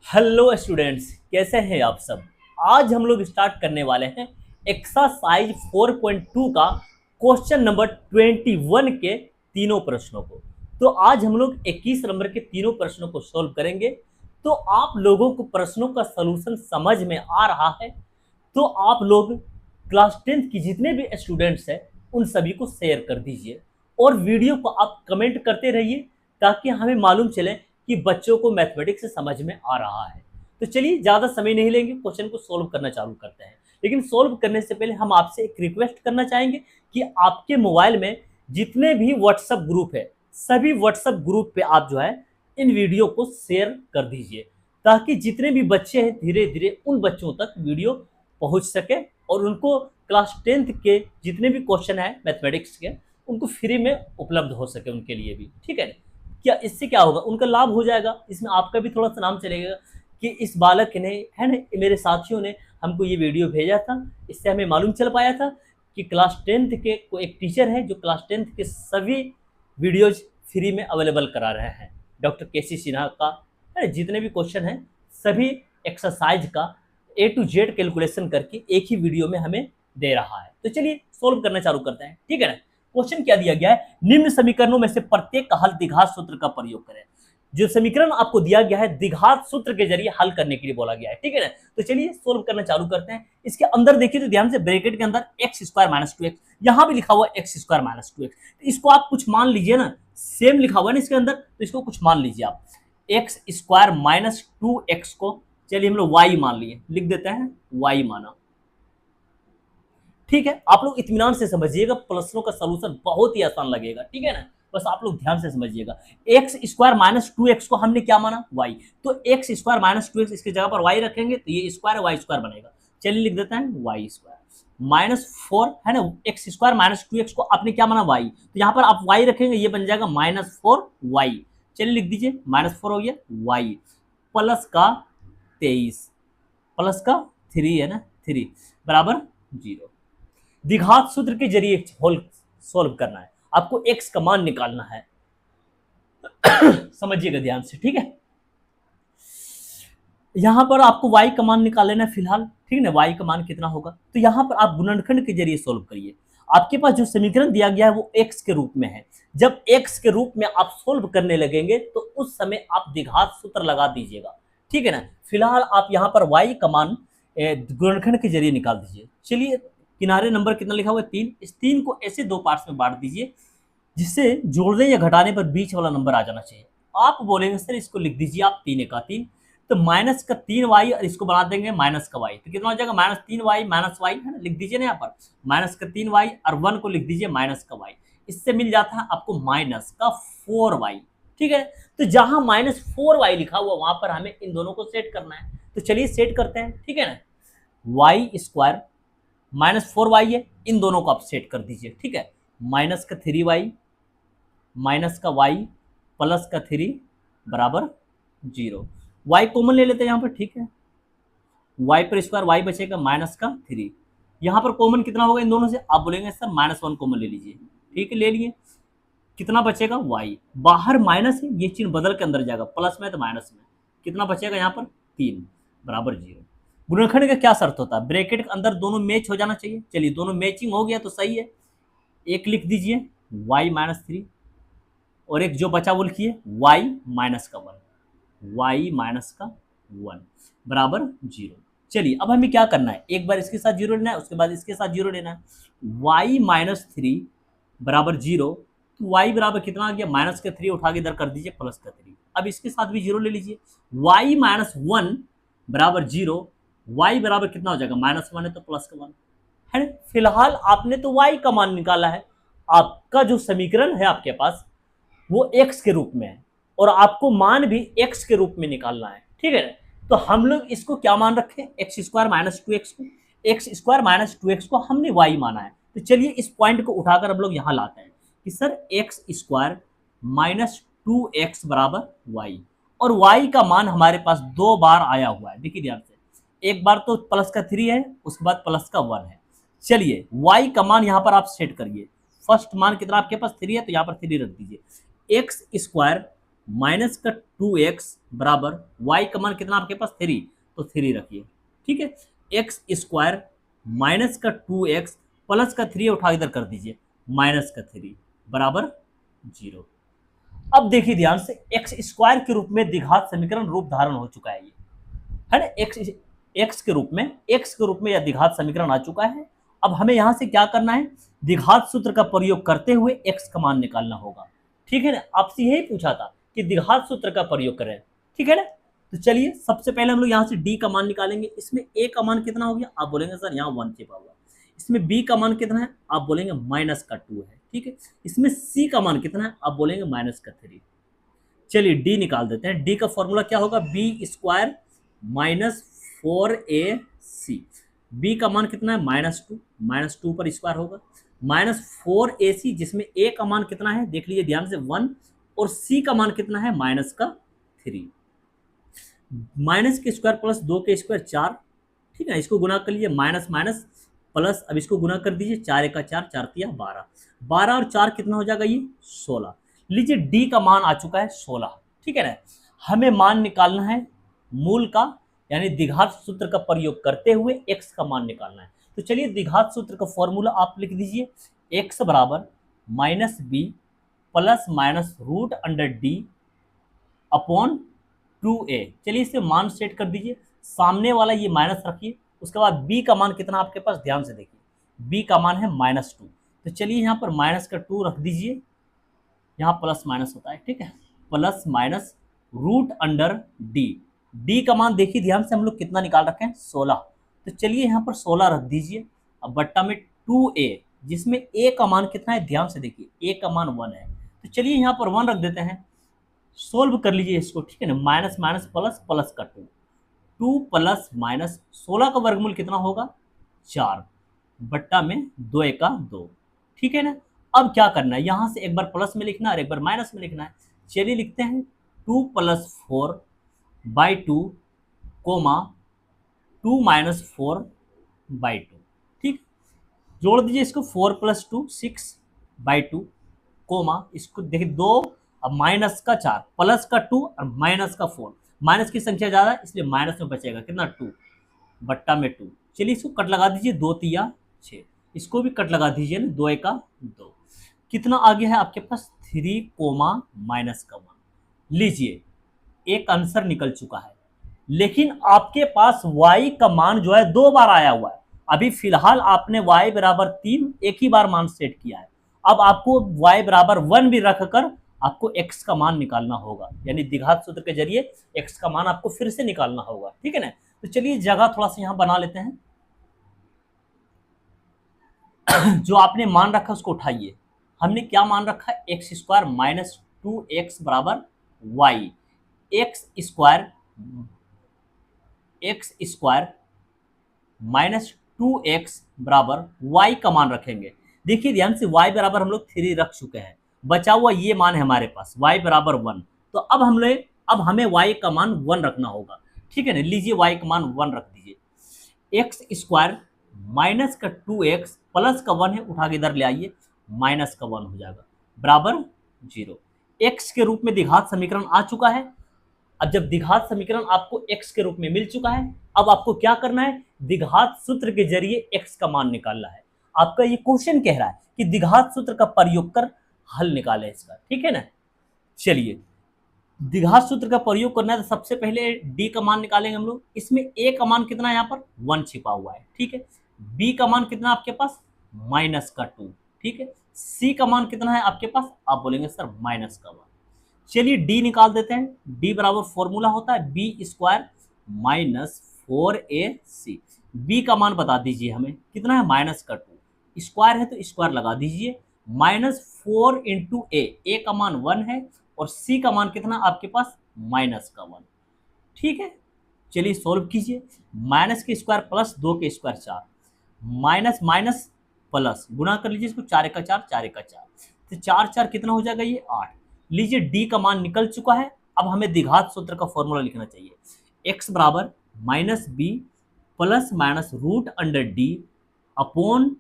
Hello students, कैसे हैं आप सब। आज हम लोग स्टार्ट करने वाले हैं एक्सरसाइज 4.2 का क्वेश्चन नंबर 21 के तीनों प्रश्नों को। तो आज हम लोग 21 नंबर के तीनों प्रश्नों को सॉल्व करेंगे। तो आप लोगों को प्रश्नों का सलूशन समझ में आ रहा है तो आप लोग क्लास 10th की जितने भी स्टूडेंट्स हैं उन सभी को शेयर कर दीजिए और वीडियो को आप कमेंट करते रहिए ताकि हमें मालूम चले कि बच्चों को मैथमेटिक्स से समझ में आ रहा है। तो चलिए ज़्यादा समय नहीं लेंगे, क्वेश्चन को सोल्व करना चालू करते हैं। लेकिन सोल्व करने से पहले हम आपसे एक रिक्वेस्ट करना चाहेंगे कि आपके मोबाइल में जितने भी व्हाट्सएप ग्रुप है सभी व्हाट्सएप ग्रुप पे आप जो है इन वीडियो को शेयर कर दीजिए ताकि जितने भी बच्चे हैं धीरे धीरे उन बच्चों तक वीडियो पहुंच सके और उनको क्लास 10th के जितने भी क्वेश्चन है मैथमेटिक्स के उनको फ्री में उपलब्ध हो सके उनके लिए भी। ठीक है, क्या इससे क्या होगा, उनका लाभ हो जाएगा, इसमें आपका भी थोड़ा सा नाम चलेगा कि इस बालक ने है ना, मेरे साथियों ने हमको ये वीडियो भेजा था। इससे हमें मालूम चल पाया था कि क्लास 10th के कोई एक टीचर है जो क्लास 10th के सभी वीडियोज फ्री में अवेलेबल करा रहे हैं। डॉक्टर केसी सिन्हा का है ना, जितने भी क्वेश्चन हैं सभी एक्सरसाइज का A to Z कैलकुलेशन करके एक ही वीडियो में हमें दे रहा है। तो चलिए सोल्व करना चालू करते हैं। ठीक है ना, क्वेश्चन क्या दिया गया है, निम्न समीकरणों में से प्रत्येक का हल द्विघात सूत्र का प्रयोग करें। जो समीकरण आपको दिया गया है द्विघात सूत्र के जरिए हल करने के लिए बोला गया है। ठीक है ना, तो चलिए सोल्व करना चालू करते हैं। इसके अंदर देखिए तो ध्यान से ब्रैकेट के अंदर एक्स स्क्वायर माइनस 2x, यहां भी लिखा हुआ एक्स स्क्वायर माइनस 2x। तो इसको आप कुछ मान लीजिए ना, सेम लिखा हुआ है ना इसके अंदर, तो इसको कुछ मान लीजिए आप। एक्स स्क्वायर माइनस 2x को चलिए हम लोग y मान लिए, लिख देते हैं y माना। ठीक है, आप लोग इत्मीनान से समझिएगा, प्रश्नों का सलूशन बहुत ही आसान लगेगा। ठीक है ना, बस आप लोग ध्यान से समझिएगा। एक्स स्क्वायर माइनस 2x को हमने क्या माना, y। तो एक्स स्क्वायर माइनस 2x इसकी जगह पर y रखेंगे तो ये स्क्वायर y स्क्वायर बनेगा। चलिए लिख देते हैं y स्क्वायर माइनस 4 है ना, एक्स स्क्वायर माइनस 2x को आपने क्या माना y, तो यहाँ पर आप y रखेंगे ये बन जाएगा -4y। चलिए लिख दीजिए -4 हो गया y प्लस का 23 प्लस का 3 है ना, 3 बराबर 0। द्विघात सूत्र के जरिए सोल्व करना है, आपको x का मान निकालना है। समझिएगा ध्यान से। ठीक है, यहां पर आपको y का मान निकाल लेना है फिलहाल। ठीक है ना, y का मान कितना होगा, तो यहां पर आप गुणनखंड के जरिए सोल्व करिए। आपके पास जो समीकरण दिया गया है वो x के रूप में है। जब x के रूप में आप सोल्व करने लगेंगे तो उस समय आप द्विघात सूत्र लगा दीजिएगा। ठीक है ना, फिलहाल आप यहाँ पर y का मान गुणनखंड के जरिए निकाल दीजिए। चलिए, किनारे नंबर कितना लिखा हुआ है 3, इस 3 को ऐसे दो पार्ट्स में बांट दीजिए जिससे जोड़ने या घटाने पर बीच वाला नंबर आ जाना चाहिए। आप बोलेंगे सर इसको लिख दीजिए आप 3 का 3, तो माइनस का 3y और इसको बना देंगे माइनस का y, तो कितना हो जाएगा -3y माइनस y है ना, लिख दीजिए ना यहाँ पर माइनस का 3y और 1 को लिख दीजिए माइनस का y। इससे मिल जाता है आपको माइनस का 4y। ठीक है, तो जहां -4y लिखा हुआ वहां पर हमें इन दोनों को सेट करना है। तो चलिए सेट करते हैं। ठीक है ना, वाई स्क्वायर -4y है, इन दोनों को आप सेट कर दीजिए। ठीक है, माइनस का 3y माइनस का y प्लस का 3 बराबर 0। y कॉमन ले लेते हैं यहाँ पर। ठीक है, y पर स्क्वायर y बचेगा माइनस का 3, यहाँ पर कॉमन कितना होगा इन दोनों से, आप बोलेंगे सर -1 कॉमन ले लीजिए। ठीक है, ले लिए, कितना बचेगा y, बाहर माइनस है ये चिन्ह बदल के अंदर जाएगा, प्लस में तो माइनस में, कितना बचेगा यहाँ पर 3 बराबर 0। गुणनखंड का क्या शर्त होता है, ब्रैकेट के अंदर दोनों मैच हो जाना चाहिए। चलिए दोनों मैचिंग हो गया तो सही है, एक लिख दीजिए y -3 और एक जो बचा वो लिखिए y -1 बराबर 0। चलिए अब हमें क्या करना है, एक बार इसके साथ 0 लेना है उसके बाद इसके साथ 0 लेना है। y -3 बराबर 0, तो y बराबर कितना आ गया, माइनस का 3 उठा के इधर कर दीजिए प्लस का 3। अब इसके साथ भी 0 ले लीजिए, y -1 बराबर 0, y बराबर कितना हो जाएगा -1 है तो प्लस का 1 है। फिलहाल आपने तो y का मान निकाला है, आपका जो समीकरण है आपके पास वो x के रूप में है और आपको मान भी x के रूप में निकालना है। ठीक है, तो हम लोग इसको क्या मान रखें, एक्स स्क्वायर माइनस 2x को, एक्स स्क्वायर माइनस 2x को हमने y माना है। तो चलिए इस पॉइंट को उठाकर हम लोग यहाँ लाते हैं कि sir x square minus 2x बराबर y, और y का मान हमारे पास 2 बार आया हुआ है। देखिए ध्यान से, एक बार तो प्लस का 3 है उसके बाद प्लस का 1 है। चलिए y का मान यहाँ पर आप सेट करिए, फर्स्ट मान कितना आपके पास 3 है तो यहाँ पर 3 रख दीजिए। एक्स स्क्वायर माइनस का 2x बराबर y का मान कितना आपके पास 3, तो 3 रखिए, ठीक है। एक्स स्क्वायर माइनस का 2x प्लस का 3 उठा इधर कर दीजिए, माइनस का 3 बराबर 0। अब देखिए ध्यान से, एक्स स्क्वायर के रूप में द्विघात समीकरण रूप धारण हो चुका है, ये है ना, एक्स के रूप में यह द्विघात समीकरण आ चुका है। अब हमें यहां से क्या करना है, द्विघात सूत्र का प्रयोग करते हुए एक्स का मान निकालना होगा, ठीक है ना। आपसे यही पूछा था कि द्विघात सूत्र का प्रयोग करें, ठीक है ना। तो चलिए सबसे पहले हम लोग यहाँ से डी का मान निकालेंगे। इसमें ए का मान कितना हो गया, आप बोलेंगे सर यहाँ 1 छिपा हुआ। इसमें बी का मान कितना है, आप बोलेंगे माइनस का 2 है, ठीक है। इसमें सी का मान कितना है, आप बोलेंगे माइनस का 3। चलिए डी निकाल देते हैं। डी का फॉर्मूला क्या होगा, B square minus 4ac। B का मान कितना है, -2 पर स्क्वायर होगा, -4ac, जिसमें ए का मान कितना है देख लीजिए ध्यान से 1, और सी का मान कितना है -3। माइनस के स्क्वायर प्लस 2 के स्क्वायर 4, ठीक है। इसको गुना कर लीजिए, माइनस माइनस प्लस, अब इसको गुना कर दीजिए, 4 1 4, 4 3 12, 12 और 4 कितना हो जाएगा, ये 16। लीजिए डी का मान आ चुका है 16, ठीक है ना। हमें मान निकालना है मूल का, यानी द्विघात सूत्र का प्रयोग करते हुए एक्स का मान निकालना है। तो चलिए द्विघात सूत्र का फॉर्मूला आप लिख दीजिए, एक्स बराबर -b plus minus root under D upon 2a। चलिए इसे मान सेट कर दीजिए, सामने वाला ये माइनस रखिए, उसके बाद b का मान कितना आपके पास, ध्यान से देखिए, b का मान है -2। तो चलिए यहाँ पर माइनस का 2 रख दीजिए, यहाँ प्लस माइनस होता है, ठीक है, plus minus root under D. D का मान देखिए ध्यान से, हम लोग कितना निकाल रखे हैं 16। तो चलिए यहाँ पर 16 रख दीजिए, अब बट्टा में 2a, जिसमें a का मान कितना है, ध्यान से देखिए a का मान 1 है। तो चलिए यहाँ पर 1 रख देते हैं, सोल्व कर लीजिए इसको, ठीक है ना। माइनस माइनस प्लस, प्लस का 2 प्लस माइनस 16 का वर्गमूल कितना होगा 4, बट्टा में 2 1 2, ठीक है ना। अब क्या करना है, यहाँ से एक बार प्लस में लिखना है और एक बार माइनस में लिखना है। चलिए लिखते हैं 2 + 4/2 कोमा 2 - 4/2, ठीक। जोड़ दीजिए इसको, 4 + 2 6/2 कोमा, इसको देखिए 2, अब माइनस का 4 प्लस का 2 और माइनस का 4, माइनस की संख्या ज़्यादा है इसलिए माइनस में बचेगा कितना 2, बट्टा में 2। चलिए इसको कट लगा दीजिए, 2 3 6, इसको भी कट लगा दीजिए ना, 2 1 2, कितना आ गया है आपके पास 3 कोमा माइनस का 1। लीजिए एक आंसर निकल चुका है, लेकिन आपके पास y का मान जो है 2 बार आया हुआ है। अभी फिलहाल आपने y बराबर 3 एक ही बार मान सेट किया है, अब आपको y बराबर 1 भी रखकर आपको x का मान निकालना होगा, यानी द्विघात सूत्र के जरिए x का मान आपको फिर से निकालना होगा, ठीक है ना। तो चलिए जगह थोड़ा सा यहाँ बना लेते हैं। जो आपने मान रखा उसको उठाइए। हमने क्या मान रखा है, x² - 2x बराबर y, x² - 2x बराबर y का मान रखेंगे। देखिए ध्यान से, y बराबर हम लोग 3 रख चुके हैं, बचा हुआ ये मान है हमारे पास y बराबर 1। तो अब हमें y का मान 1 रखना होगा, ठीक है ना। लीजिए y का मान 1 रख दीजिए, x² माइनस का 2x प्लस का 1 है, उठा के इधर ले आइए, माइनस का 1 हो जाएगा बराबर 0। x के रूप में द्विघात समीकरण आ चुका है। अब जब द्विघात समीकरण आपको x के रूप में मिल चुका है, अब आपको क्या करना है, द्विघात सूत्र के जरिए x का मान निकालना है। आपका ये क्वेश्चन कह रहा है कि द्विघात सूत्र का प्रयोग कर हल निकालें इसका, ठीक है ना। चलिए द्विघात सूत्र का प्रयोग करना है, तो सबसे पहले d का मान निकालेंगे हम लोग। इसमें a का मान कितना है, यहाँ पर 1 छिपा हुआ है, ठीक है। b का मान कितना आपके पास -2, ठीक है। c का मान कितना है आपके पास, आप बोलेंगे सर -1। चलिए d निकाल देते हैं। d बराबर फॉर्मूला होता है b² - 4ac। b का मान बता दीजिए हमें कितना है, -2, स्क्वायर है तो स्क्वायर लगा दीजिए, -4 × a का मान 1 है और c का मान कितना आपके पास -1, ठीक है। चलिए सॉल्व कीजिए, माइनस के स्क्वायर प्लस 2 के स्क्वायर 4, माइनस माइनस प्लस, गुणा कर लीजिए इसको, 4 1 4, 4 1 4, तो 4 4 कितना हो जाएगा, ये 8। लीजिए डी का मान निकल चुका है। अब हमें द्विघात सूत्र का फॉर्मूला लिखना चाहिए, x बराबर -b plus minus root under D upon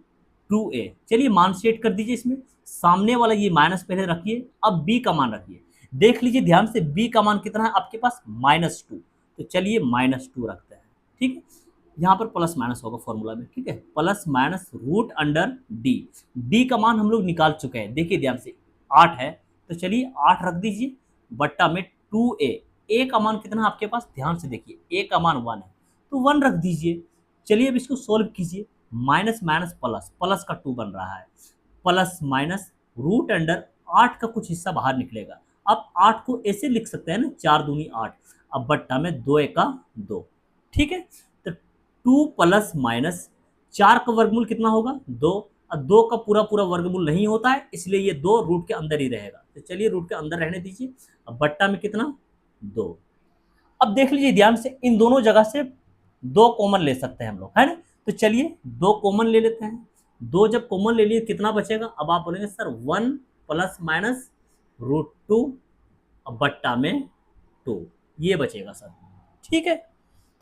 2a। चलिए मान सेट कर दीजिए, इसमें सामने वाला ये माइनस पहले रखिए, अब b का मान रखिए। देख लीजिए ध्यान से, b का मान कितना है आपके पास, -2, तो चलिए -2 रखते हैं। ठीक है, यहाँ पर प्लस माइनस होगा फॉर्मूला में। ठीक है, plus minus root under D का मान हम लोग निकाल चुके हैं, देखिए ध्यान से 8 है, तो चलिए 8 रख दीजिए बट्टा में 2a। ए का मान कितना है आपके पास, ध्यान से देखिए, ए का मान 1 है तो 1 रख दीजिए। चलिए अब इसको सोल्व कीजिए, माइनस माइनस प्लस, प्लस का 2 बन रहा है, प्लस माइनस रूट अंडर 8 का कुछ हिस्सा बाहर निकलेगा। अब 8 को ऐसे लिख सकते हैं ना, 4 दूनी 8, अब बट्टा में 2 एका 2। ठीक है, तो 2 प्लस माइनस 4 का वर्गमूल कितना होगा, 2। अब 2 का पूरा पूरा वर्गमूल नहीं होता है, इसलिए ये 2 रूट के अंदर ही रहेगा, तो चलिए रूट के अंदर रहने दीजिए। अब बट्टा में कितना, 2। अब देख लीजिए ध्यान से, इन दोनों जगह से 2 कॉमन ले सकते हैं हम लोग, है ना, तो चलिए 2 कॉमन ले लेते हैं। 2 जब कॉमन ले लिए कितना बचेगा, अब आप बोलेंगे सर 1 प्लस माइनस रूट 2 बट्टा में 2, ये बचेगा सर। ठीक है,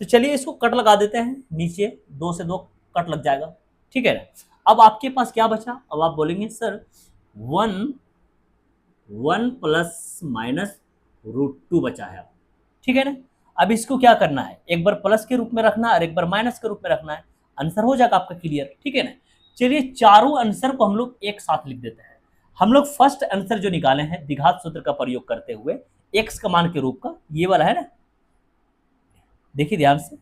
तो चलिए इसको कट लगा देते हैं, नीचे 2 से 2 कट लग जाएगा। ठीक है ना, अब आपके पास क्या बचा, अब आप बोलेंगे सर 1 प्लस माइनस रूट 2 बचा है। ठीक है ना, अब इसको क्या करना है, एक बार प्लस के रूप में रखना है और एक बार माइनस के रूप में रखना है, आंसर हो जाएगा आपका क्लियर। ठीक है ना, चलिए चारों आंसर को हम लोग एक साथ लिख देते हैं। हम लोग फर्स्ट आंसर जो निकाले हैं द्विघात सूत्र का प्रयोग करते हुए, एक्स का मान के रूप का, ये वाला है ना, देखिए ध्यान से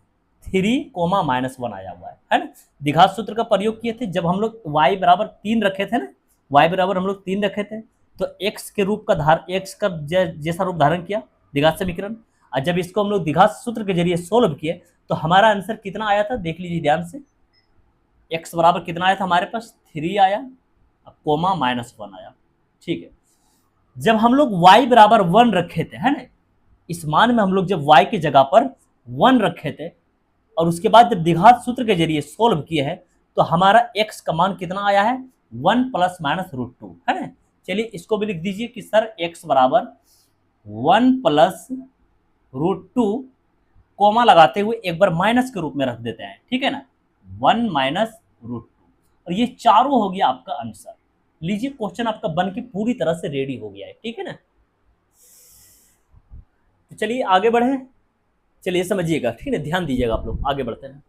3 कोमा -1 आया हुआ है ना। द्विघात सूत्र का प्रयोग किए थे जब हम लोग y बराबर 3 रखे थे ना, y बराबर हम लोग 3 रखे थे, तो x के रूप का x का जैसा रूप धारण किया द्विघात समीकरण, और जब इसको हम लोग द्विघात सूत्र के जरिए सोल्व किए तो हमारा आंसर कितना आया था, देख लीजिए ध्यान से, x बराबर कितना आया था हमारे पास, 3 आया, कोमा -1 आया। ठीक है, जब हम लोग y बराबर 1 रखे थे, है ना, इस मान में हम लोग जब y की जगह पर 1 रखे थे और उसके बाद जब द्विघात सूत्र के जरिए सोल्व किए हैं तो हमारा x का मान कितना आया है, 1 प्लस माइनस रूट 2, है ना। चलिए इसको भी लिख दीजिए कि सर x बराबर 1 प्लस रूट 2, कोमा लगाते हुए एक बार माइनस के रूप में रख देते हैं। ठीक है ना, 1 माइनस रूट 2, और ये चारों हो गया आपका आंसर। लीजिए क्वेश्चन आपका बन के पूरी तरह से रेडी हो गया है। ठीक है ना, तो चलिए आगे बढ़े, चलिए समझिएगा, ठीक है, ध्यान दीजिएगा आप लोग, आगे बढ़ते हैं।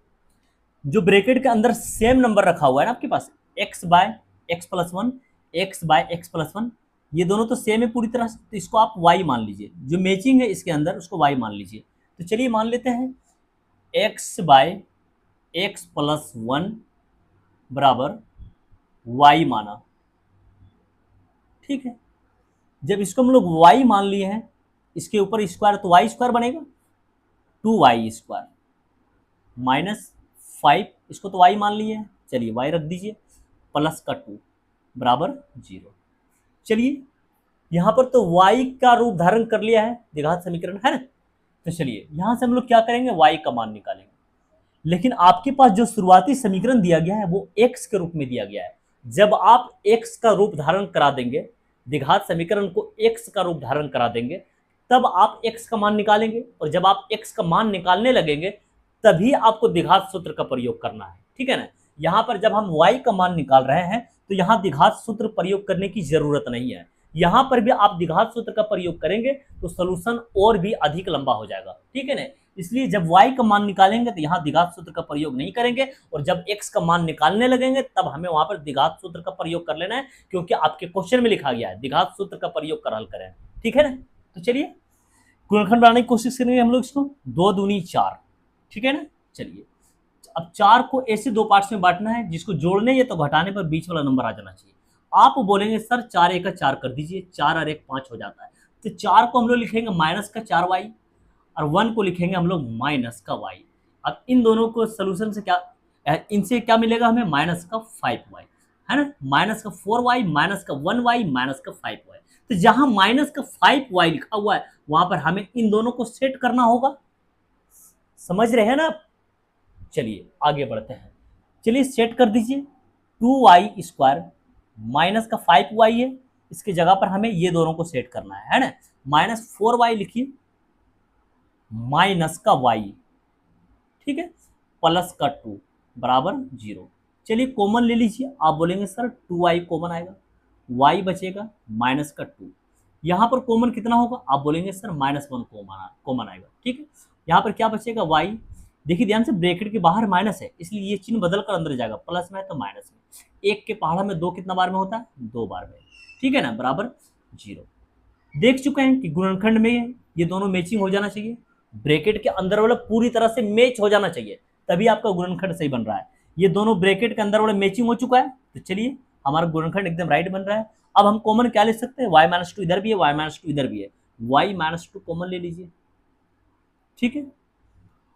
जो ब्रैकेट के अंदर सेम नंबर रखा हुआ है ना आपके पास, x by x plus 1, x by x plus 1, ये दोनों तो सेम है पूरी तरह से, तो इसको आप y मान लीजिए, जो मैचिंग है इसके अंदर उसको y मान लीजिए। तो चलिए मान लेते हैं x बाय एक्स प्लस 1 बराबर y माना। ठीक है, जब इसको हम लोग y मान लिए हैं, इसके ऊपर स्क्वायर, तो y स्क्वायर बनेगा 2y स्क्वायर माइनस 5, इसको तो y मान लिए हैं, चलिए y रख दीजिए, प्लस का 2 बराबर 0। चलिए यहाँ पर तो y का रूप धारण कर लिया है द्विघात समीकरण, है ना, तो चलिए यहाँ से हम लोग क्या करेंगे, y का मान निकालेंगे। लेकिन आपके पास जो शुरुआती समीकरण दिया गया है वो x के रूप में दिया गया है। जब आप x का रूप धारण करा देंगे, द्विघात समीकरण को x का रूप धारण करा देंगे, तब आप x का मान निकालेंगे, और जब आप x का मान निकालने लगेंगे तभी आपको द्विघात सूत्र का प्रयोग करना है। ठीक है ना, यहाँ पर जब हम y का मान निकाल रहे हैं तो यहाँ द्विघात सूत्र प्रयोग करने की जरूरत नहीं है। यहाँ पर भी आप द्विघात सूत्र का प्रयोग करेंगे तो सोल्यूशन और भी अधिक लंबा हो जाएगा। ठीक है ना, इसलिए जब y का मान निकालेंगे तो यहाँ द्विघात सूत्र का प्रयोग नहीं करेंगे, और जब x का मान निकालने लगेंगे तब हमें वहां पर द्विघात सूत्र का प्रयोग कर लेना है, क्योंकि आपके क्वेश्चन में लिखा गया है द्विघात सूत्र का प्रयोग कर हल करें। ठीक है ना, तो चलिए गुणनखंड बनाने की कोशिश करेंगे हम लोग इसको, 2 दूनी 4। ठीक है ना, चलिए अब 4 को ऐसे 2 पार्ट्स में बांटना है, जिसको जोड़ने या तो घटाने पर बीच वाला नंबर आ जाना चाहिए। आप बोलेंगे सर 4 1 का 4 कर दीजिए, 4 और 1 5 हो जाता है, तो 4 को हम लोग लिखेंगे माइनस का 4y, और 1 को लिखेंगे हम लोग माइनस का y। अब इन दोनों को सोल्यूशन से क्या, इनसे क्या मिलेगा हमें, माइनस का 5y, है ना, माइनस का 4y, माइनस का 1y, माइनस का 5y। तो जहां माइनस का 5y लिखा हुआ है वहां पर हमें इन दोनों को सेट करना होगा, समझ रहे हैं ना। चलिए आगे बढ़ते हैं, चलिए सेट कर दीजिए, 2y स्क्वायर माइनस का 5y है, इसकी जगह पर हमें ये दोनों को सेट करना है ना, माइनस 4y लिखिए, माइनस का y, ठीक है, प्लस का 2 बराबर 0। चलिए कॉमन ले लीजिए, आप बोलेंगे सर 2y कॉमन आएगा, y बचेगा माइनस का 2, यहाँ पर कॉमन कितना होगा, आप बोलेंगे सर -1 कॉमन आएगा, ठीक है। यहाँ पर क्या बचेगा, y। देखिए ध्यान से, ब्रैकेट के बाहर माइनस है इसलिए ये चिन्ह बदल कर अंदर जाएगा, प्लस में है तो माइनस में। 1 के पहाड़ा में 2 कितना बार में होता है, 2 बार में, ठीक है ना, बराबर 0। देख चुके हैं कि गुणनखंड में ये दोनों मैचिंग हो जाना चाहिए, ब्रैकेट के अंदर वाला पूरी तरह से मैच हो जाना चाहिए, तभी आपका गुणनखंड सही बन रहा है। ये दोनों ब्रैकेट के अंदर वाला मैचिंग हो चुका है, तो चलिए हमारा गुणनखंड एकदम राइट बन रहा है। अब हम कॉमन क्या ले सकते हैं, y-2 इधर भी है, y-2 इधर भी है, y-2 कॉमन ले लीजिए, ठीक है।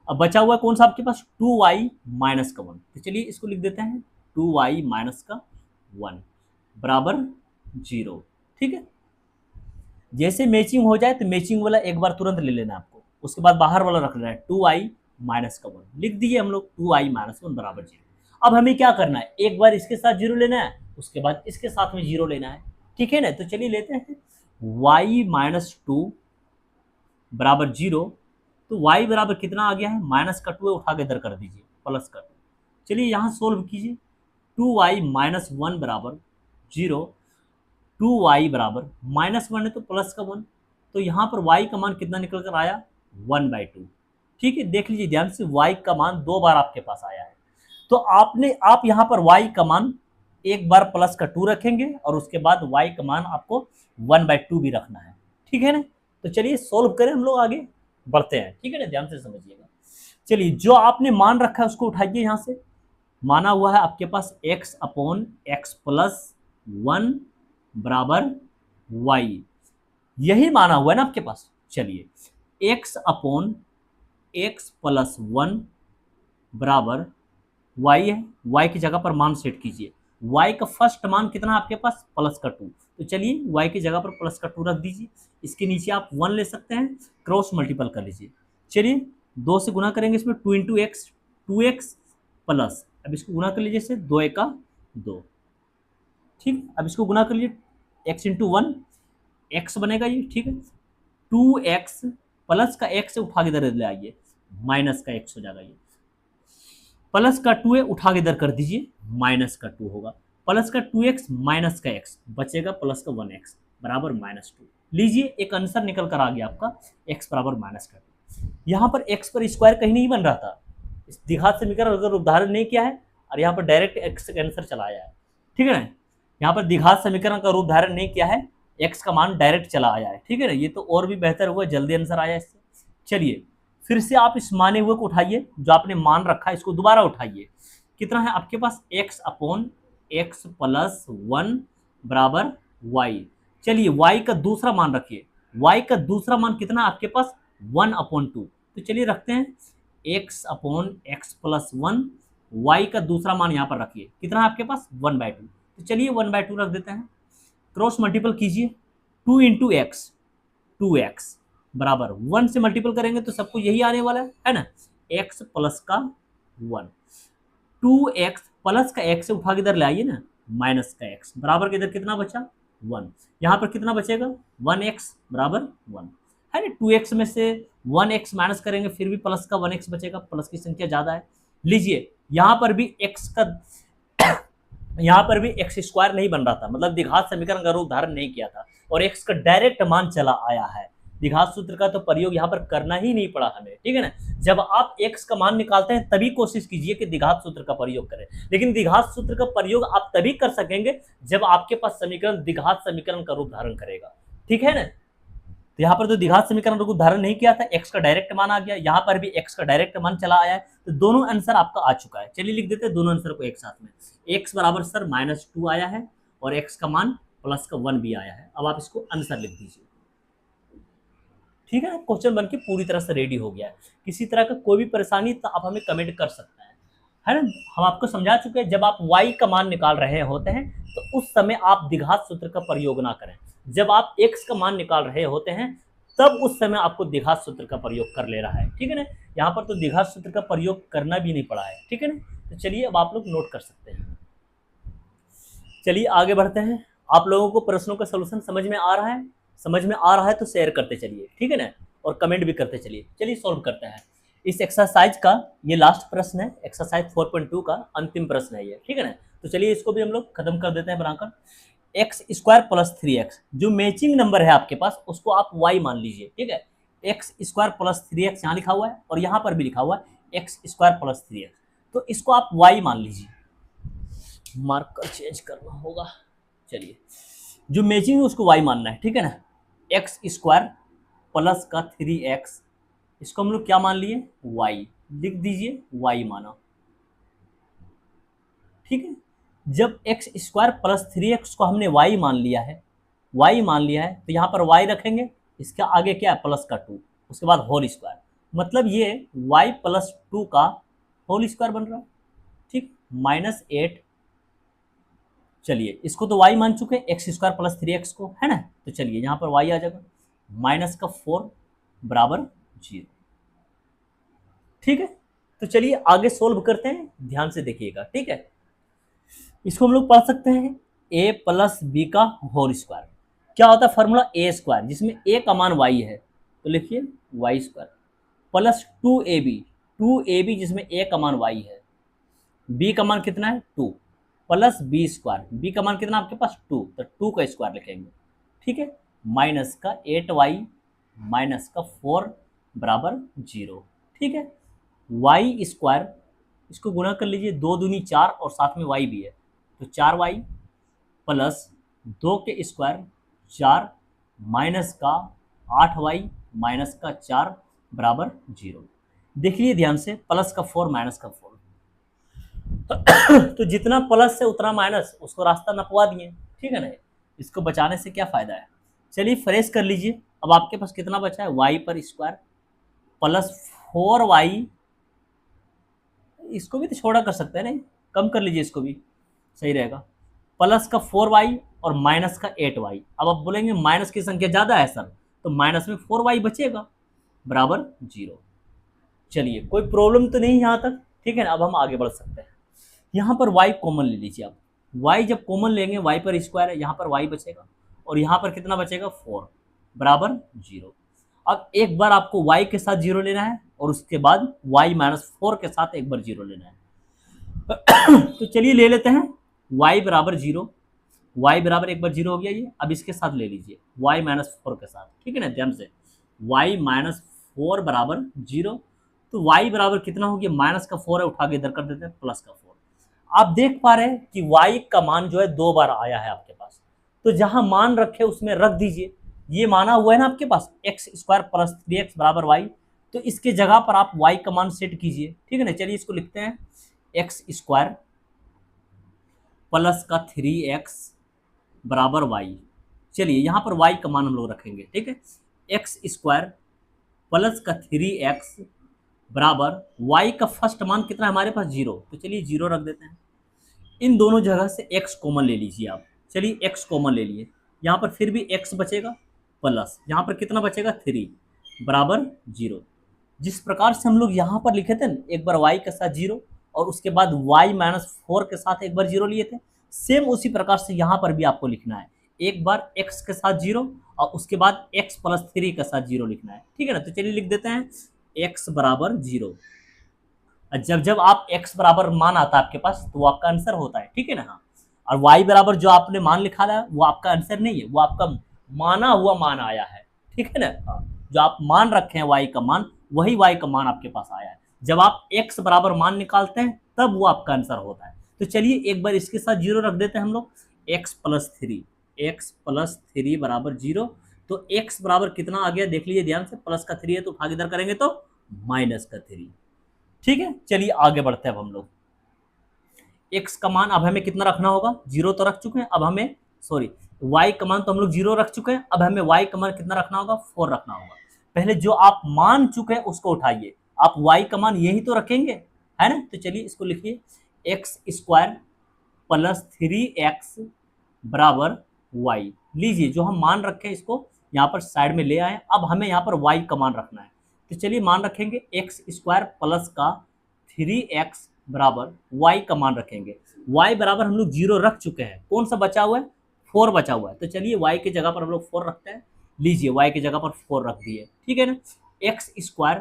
अब बचा हुआ है कौन सा आपके पास, 2y-1, तो चलिए इसको लिख देते हैं 2y-1 बराबर 0, ठीक है। जैसे मैचिंग हो जाए तो मैचिंग वाला एक बार तुरंत ले लेना आपको, उसके बाद बाहर वाला रख लेना है 2y-1 लिख दिए हम लोग, 2y-1 बराबर 0। अब हमें क्या करना है, एक बार इसके साथ 0 लेना है, उसके बाद इसके साथ में 0 लेना है, ठीक है ना। तो चलिए लेते हैं y-2 बराबर 0, तो y बराबर कितना आ गया है, माइनस का 2 है, उठा के इधर कर दीजिए, प्लस का 2। चलिए यहाँ सोल्व कीजिए, 2y-1 बराबर 0, 2y बराबर -1 है तो प्लस का 1, तो यहाँ पर y का मान कितना निकल कर आया, 1/2, ठीक है। देख लीजिए ध्यान से, y का मान 2 बार आपके पास आया है, तो आप यहाँ पर y का मान एक बार प्लस का 2 रखेंगे और उसके बाद y का मान आपको 1/2 भी रखना है, ठीक है ना। तो चलिए सोल्व करें, हम लोग आगे बढ़ते हैं, ठीक है ना, ध्यान से समझिएगा। चलिए जो आपने मान रखा है उसको उठाइए, यहाँ से माना हुआ है आपके पास x/(x+1) बराबर y, यही माना हुआ है ना आपके पास। चलिए x/(x+1) बराबर y है, y की जगह पर मान सेट कीजिए। y का फर्स्ट मान कितना आपके पास, प्लस का 2, तो चलिए y की जगह पर प्लस का 2 रख दीजिए, इसके नीचे आप 1 ले सकते हैं, क्रॉस मल्टीपल कर लीजिए। चलिए 2 से गुना करेंगे, इसमें 2 × x 2x प्लस, अब इसको गुना कर लीजिए, 2×2, ठीक। अब इसको गुना कर लीजिए, x × 1 x बनेगा ये, ठीक है। 2x प्लस का x से उठा के इधर ले आइए, माइनस का x हो जाएगा, ये प्लस का 2 है, उठा के इधर कर दीजिए, माइनस का 2 होगा, प्लस का 2x माइनस का x बचेगा, प्लस का 1x बराबर -2। लीजिए एक आंसर निकल कर आ गया आपका, x बराबर -2। यहाँ पर x पर स्क्वायर कहीं नहीं बन रहा था, इस द्विघात समीकरण अगर उदाहरण नहीं किया है और यहाँ पर डायरेक्ट x का आंसर चला आया है, ठीक है ना। यहाँ पर द्विघात समीकरण का रूप धारण नहीं किया है, x का मान डायरेक्ट चला आया है, ठीक है ना। ये तो और भी बेहतर हुआ, जल्दी आंसर आया इससे। चलिए फिर से आप इस माने हुए को उठाइए, जो आपने मान रखा है इसको दोबारा उठाइए। कितना है आपके पास, x/(x+1) बराबर y। चलिए y का दूसरा मान रखिए, y का दूसरा मान कितना आपके पास, 1/2। तो चलिए रखते हैं x/(x+1), y का दूसरा मान यहाँ पर रखिए, कितना है आपके पास, 1/2। तो चलिए 1/2 रख देते हैं, क्रॉस मल्टीपल कीजिए, 2 × x 2x बराबर 1 से मल्टीपल करेंगे तो सबको यही आने वाला है ना, x प्लस का 1, 2x प्लस का x से उठा के इधर ले आइए ना, माइनस का x बराबर के इधर कितना बचा, 1। यहाँ पर कितना बचेगा, 1x बराबर 1 है ना। 2x में से 1x माइनस करेंगे फिर भी प्लस का 1x बचेगा, प्लस की संख्या ज़्यादा है। लीजिए यहाँ पर भी x का यहाँ पर भी x स्क्वायर नहीं बन रहा था, मतलब द्विघात समीकरण का रूप धारण नहीं किया था और x का डायरेक्ट मान चला आया है। द्विघात सूत्र का तो प्रयोग यहाँ पर करना ही नहीं पड़ा हमें, ठीक है ना। जब आप x का मान निकालते हैं तभी कोशिश कीजिए कि द्विघात सूत्र का प्रयोग करें, लेकिन द्विघात सूत्र का प्रयोग आप तभी कर सकेंगे जब आपके पास समीकरण द्विघात समीकरण का रूप धारण करेगा, ठीक है ना। तो यहाँ पर तो द्विघात समीकरण रूप धारण नहीं किया था, x का डायरेक्ट मान आ गया, यहाँ पर भी x का डायरेक्ट मान चला आया है, तो दोनों आंसर आपका आ चुका है। चलिए लिख देते हैं दोनों आंसर को एक साथ में, x बराबर सर -2 आया है और x का मान प्लस का 1 भी आया है। अब आप इसको आंसर लिख दीजिए, ठीक है ना। क्वेश्चन बन के पूरी तरह से रेडी हो गया है, किसी तरह का कोई भी परेशानी तो आप हमें कमेंट कर सकते हैं, है ना। हम आपको समझा चुके हैं, जब आप y का मान निकाल रहे होते हैं तो उस समय आप द्विघात सूत्र का प्रयोग ना करें, जब आप x का मान निकाल रहे होते हैं तब उस समय आपको द्विघात सूत्र का प्रयोग कर ले रहा है, ठीक है ना। यहाँ पर तो द्विघात सूत्र का प्रयोग करना भी नहीं पड़ा है, ठीक है ना। तो चलिए अब आप लोग नोट कर सकते हैं। चलिए आगे बढ़ते हैं। आप लोगों को प्रश्नों का सलूशन समझ में आ रहा है, समझ में आ रहा है तो शेयर करते चलिए, ठीक है ना, और कमेंट भी करते चलिए। चलिए सॉल्व करते हैं इस एक्सरसाइज का, ये लास्ट प्रश्न है, एक्सरसाइज 4.2 का अंतिम प्रश्न है ये, ठीक है ना। तो चलिए इसको भी हम लोग खत्म कर देते हैं बनाकर। एक्स स्क्वायर प्लस 3x, जो मैचिंग नंबर है आपके पास उसको आप y मान लीजिए, ठीक है। एक्स स्क्वायर प्लस 3x यहाँ लिखा हुआ है और यहाँ पर भी लिखा हुआ है एक्स स्क्वायर प्लस 3x, तो इसको आप y मान लीजिए। मार्कर चेंज करना होगा, चलिए जो मैचिंग है उसको y मानना है, ठीक है ना। एक्स स्क्वायर प्लस का 3x, इसको हम लोग क्या मान लिए, y, लिख दीजिए y माना, ठीक है। जब एक्स स्क्वायर प्लस 3x को हमने y मान लिया है, y मान लिया है, तो यहाँ पर y रखेंगे, इसका आगे क्या है प्लस का 2, उसके बाद होल स्क्वायर, मतलब ये y प्लस 2 का होल स्क्वायर बन रहा है, ठीक, -8। चलिए इसको तो y मान चुके हैं, एक्स स्क्वायर प्लस 3x को, है ना, तो चलिए यहाँ पर y आ जाएगा माइनस का 4 बराबर 0, ठीक है। तो चलिए आगे सोल्व करते हैं, ध्यान से देखिएगा, ठीक है। इसको हम लोग पढ़ सकते हैं a प्लस बी का होल स्क्वायर, क्या होता है फॉर्मूला ए स्क्वायर, जिसमें a का मान y है, तो लिखिए वाई स्क्वायर, प्लस 2ab जिसमें a का मान y है, b का मान कितना है 2, प्लस बी स्क्वायर, बी का मान कितना आपके पास 2, तो 2 का स्क्वायर लिखेंगे, ठीक है, माइनस का 8y माइनस का 4 बराबर 0, ठीक है। y स्क्वायर, इसको गुणा कर लीजिए, 2 दूनी 4 और साथ में y भी है, तो 4y प्लस 2 के स्क्वायर 4 माइनस का 8y माइनस का 4 बराबर 0। देख लीजिए ध्यान से, प्लस का 4 माइनस का 4, तो जितना प्लस है उतना माइनस, उसको रास्ता नपवा दिए, ठीक है ना। इसको बचाने से क्या फायदा है, चलिए फ्रेश कर लीजिए। अब आपके पास कितना बचा है, y पर स्क्वायर प्लस 4y, इसको भी तो छोड़ा कर सकते हैं, नहीं कम कर लीजिए, इसको भी सही रहेगा, प्लस का 4y और माइनस का 8y। अब आप बोलेंगे माइनस की संख्या ज़्यादा है सर, तो माइनस में 4y बचेगा बराबर 0। चलिए कोई प्रॉब्लम तो नहीं यहाँ तक, ठीक है ना। अब हम आगे बढ़ सकते हैं, यहाँ पर y कॉमन ले लीजिए आप, y जब कॉमन लेंगे, y पर स्क्वायर है, यहाँ पर y बचेगा और यहाँ पर कितना बचेगा 4 बराबर 0। अब एक बार आपको y के साथ 0 लेना है और उसके बाद y माइनस 4 के साथ एक बार 0 लेना है। तो चलिए ले लेते हैं y बराबर 0, y बराबर एक बार 0 हो गया ये, अब इसके साथ ले लीजिए y माइनस 4 के साथ, ठीक है ना, ध्यान से, y माइनस 4 बराबर 0, तो y बराबर कितना हो गया, माइनस का 4 है, उठा के इधर कर देते हैं प्लस का 4। आप देख पा रहे हैं कि y का मान जो है 2 बार आया है आपके पास, तो जहां मान रखे उसमें रख दीजिए। ये माना हुआ है ना आपके पास एक्स स्क्वायर प्लस 3x बराबर y, तो इसके जगह पर आप y का मान सेट कीजिए, ठीक है ना। चलिए इसको लिखते हैं एक्स स्क्वायर प्लस का 3x बराबर y। चलिए यहाँ पर y का मान हम लोग रखेंगे, ठीक है, एक्स स्क्वायर प्लस का 3x बराबर y का फर्स्ट मान कितना है हमारे पास 0, तो चलिए 0 रख देते हैं। इन दोनों जगह से x कॉमन ले लीजिए आप, चलिए x कॉमन ले लिए, यहाँ पर फिर भी x बचेगा प्लस यहाँ पर कितना बचेगा 3 बराबर 0। जिस प्रकार से हम लोग यहाँ पर लिखे थे ना, एक बार y के साथ 0 और उसके बाद y माइनस 4 के साथ एक बार 0 लिए थे, सेम उसी प्रकार से यहाँ पर भी आपको लिखना है, एक बार x के साथ 0 और उसके बाद x प्लस 3 के साथ 0 लिखना है, ठीक है ना। तो चलिए लिख देते हैं x बराबर 0। जब जब आप x बराबर मान आता है आपके पास तो वो आपका आंसर होता है, ठीक है ना। हाँ, और y बराबर जो आपने मान लिखा है वो आपका आंसर नहीं है, वो आपका माना हुआ मान आया है, ठीक है ना। हाँ, जो आप मान रखे हैं y का मान, वही y का मान आपके पास आया है। जब आप x बराबर मान निकालते हैं तब वो आपका आंसर होता है। तो चलिए एक बार इसके साथ 0 रख देते हैं हम लोग, x प्लस 3 बराबर 0। तो x बराबर कितना आ गया देख लीजिए ध्यान से, प्लस का 3 है तो उठा इधर करेंगे तो माइनस का 3, ठीक है। चलिए आगे बढ़ते हैं अब हम लोग, x का मान अब हमें कितना रखना होगा, 0 तो रख चुके हैं, अब हमें y का मान तो हम लोग 0 रख चुके हैं, अब हमें y का मान कितना रखना होगा 4 रखना होगा। पहले जो आप मान चुके हैं उसको उठाइए, आप y का मान यही तो रखेंगे, है ना। तो चलिए इसको लिखिए एक्स स्क्वायर प्लस 3x बराबर y। लीजिए जो हम मान रखे हैं इसको यहाँ पर साइड में ले आए, अब हमें यहाँ पर y का मान रखना है। तो चलिए मान रखेंगे एक्स स्क्वायर प्लस का 3x बराबर y का मान रखेंगे। y बराबर हम लोग 0 रख चुके हैं, कौन सा बचा हुआ है 4 बचा हुआ है, तो चलिए y की जगह पर हम लोग 4 रखते हैं। लीजिए y की जगह पर 4 रख दिए, ठीक है ना। एक्स स्क्वायर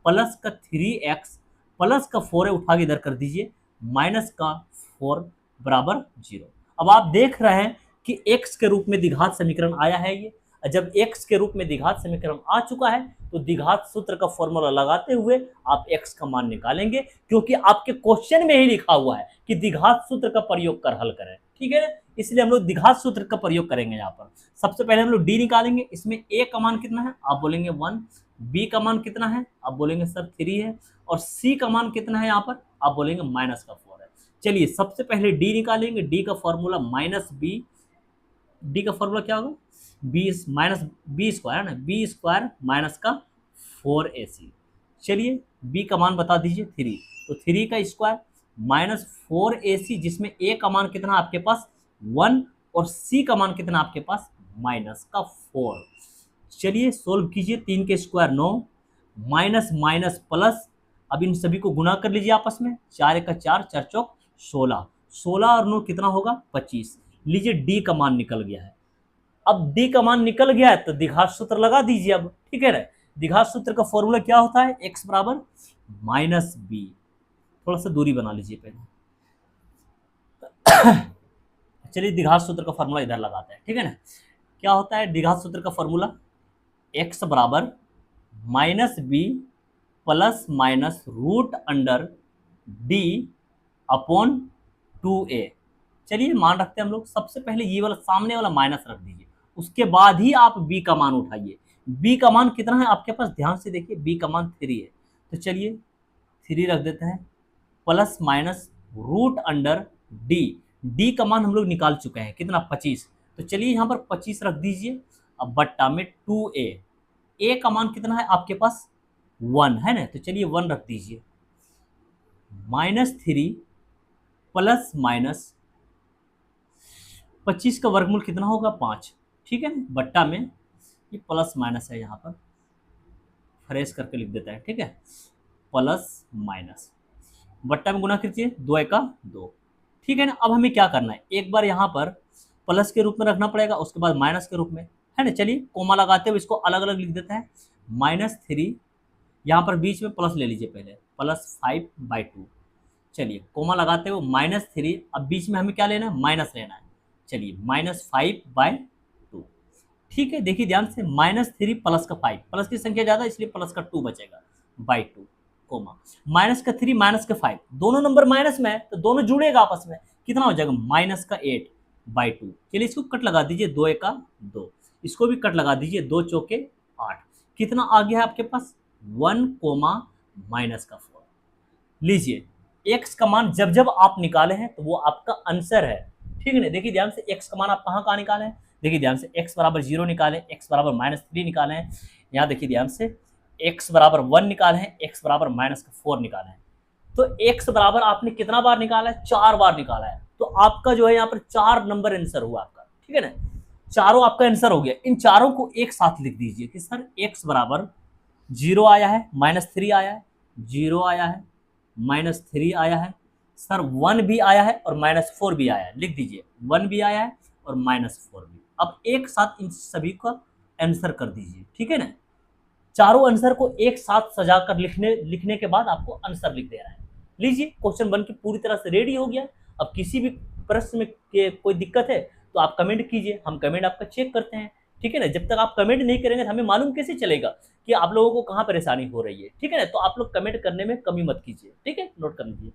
प्लस का 3x प्लस का 4 है, उठा के इधर कर दीजिए, माइनस का 4 बराबर 0। अब आप देख रहे हैं कि x के रूप में द्विघात समीकरण आया है ये। जब x के रूप में द्विघात समीकरण आ चुका है तो द्विघात सूत्र का फॉर्मूला लगाते हुए आप x का मान निकालेंगे, क्योंकि आपके क्वेश्चन में ही लिखा हुआ है कि द्विघात सूत्र का प्रयोग कर हल करें। ठीक है, इसलिए हम लोग द्विघात सूत्र का प्रयोग करेंगे। यहाँ पर सबसे पहले हम लोग d निकालेंगे। इसमें a का मान कितना है, आप बोलेंगे 1, b का मान कितना है, आप बोलेंगे सर 3 है, और c का मान कितना है यहाँ पर, आप बोलेंगे -4 है। चलिए सबसे पहले d निकालेंगे। d का फॉर्मूला -b, d का फॉर्मूला क्या होगा, बी स्क्वायर है ना, बी स्क्वायर माइनस का 4ac। चलिए b का मान बता दीजिए 3, तो 3 का स्क्वायर -4ac, जिसमें a का मान कितना आपके पास 1 और c का मान कितना आपके पास -4। चलिए सोल्व कीजिए। 3 के स्क्वायर 9, माइनस माइनस प्लस, अब इन सभी को गुना कर लीजिए आपस में। 4 का 4, 4 चौक 16, 16 और 9 कितना होगा 25। लीजिए d का मान निकल गया है। अब d का मान निकल गया है तो द्विघात सूत्र लगा दीजिए अब। ठीक है ना, द्विघात सूत्र का फॉर्मूला क्या होता है, x बराबर -b। थोड़ा सा दूरी बना लीजिए पहले। चलिए द्विघात सूत्र का फॉर्मूला इधर लगाते हैं। ठीक है ना, क्या होता है द्विघात सूत्र का फॉर्मूला, x बराबर -b plus minus √d upon 2a। चलिए मान रखते हैं हम लोग। सबसे पहले ये वाला सामने वाला माइनस रख दीजिए, उसके बाद ही आप b का मान उठाइए। b का मान कितना है आपके पास, ध्यान से देखिए, b का मान 3 है, तो चलिए 3 रख देते हैं, प्लस माइनस √d। d का मान हम लोग निकाल चुके हैं कितना 25, तो चलिए यहाँ पर 25 रख दीजिए। अब बट्टा में 2a, a का मान कितना है आपके पास 1 है ना, तो चलिए 1 रख दीजिए। -3 प्लस माइनस 25 का वर्गमूल कितना होगा 5। ठीक है ना, बट्टा में ये प्लस माइनस है, यहाँ पर फ्रेश करके लिख देता है। ठीक है, प्लस माइनस बट्टा में गुना कीजिए, 2 का 2। ठीक है ना, अब हमें क्या करना है, एक बार यहाँ पर प्लस के रूप में रखना पड़ेगा, उसके बाद माइनस के रूप में, है ना। चलिए कोमा लगाते हुए इसको अलग अलग लिख देते हैं। -3, यहाँ पर बीच में प्लस ले लीजिए पहले, +5/2। चलिए कोमा लगाते हुए -3, अब बीच में हमें क्या लेना है, माइनस लेना है। चलिए -5/2। ठीक है, देखिए ध्यान से, -3 प्लस का 5, प्लस की संख्या ज़्यादा इसलिए प्लस का 2 बचेगा, /2, कोमा माइनस का 3 माइनस का 5, दोनों नंबर माइनस में है तो दोनों जुड़ेगा आपस में, कितना हो जाएगा -8/2। चलिए इसको कट लगा दीजिए, 2 का 2, इसको भी कट लगा दीजिए, 2 चौके 8, कितना आ गया है आपके पास 1, -4। लीजिए x का मान जब जब आप निकाले हैं तो वो आपका आंसर है। ठीक है ना, देखिए ध्यान से, x का मान आप कहाँ निकाले हैं, देखिए ध्यान से, x बराबर 0 निकाले, x बराबर -3 निकाले हैं, यहाँ देखिए ध्यान से, x बराबर 1 निकाले हैं, x बराबर -4 निकाले हैं। तो x बराबर आपने कितना बार निकाला है, 4 बार निकाला है, तो आपका जो है यहाँ पर 4 नंबर आंसर हुआ आपका। ठीक है ना, चारों आपका आंसर हो गया। इन चारों को एक साथ लिख दीजिए कि सर x बराबर 0 आया है, -3 आया है, 0 आया है, -3 आया है, सर 1 भी आया है और -4 भी आया है। लिख दीजिए 1 भी आया है और -4 भी। अब एक साथ इन सभी का आंसर कर दीजिए। ठीक है ना, चारों आंसर को एक साथ सजाकर लिखने के बाद आपको आंसर लिख देना है। लीजिए क्वेश्चन बन के पूरी तरह से रेडी हो गया। अब किसी भी प्रश्न में के कोई दिक्कत है तो आप कमेंट कीजिए, हम कमेंट आपका चेक करते हैं। ठीक है ना, जब तक आप कमेंट नहीं करेंगे तो हमें मालूम कैसे चलेगा कि आप लोगों को कहाँ परेशानी हो रही है। ठीक है ना, तो आप लोग कमेंट करने में कमी मत कीजिए। ठीक है, नोट कर लीजिए।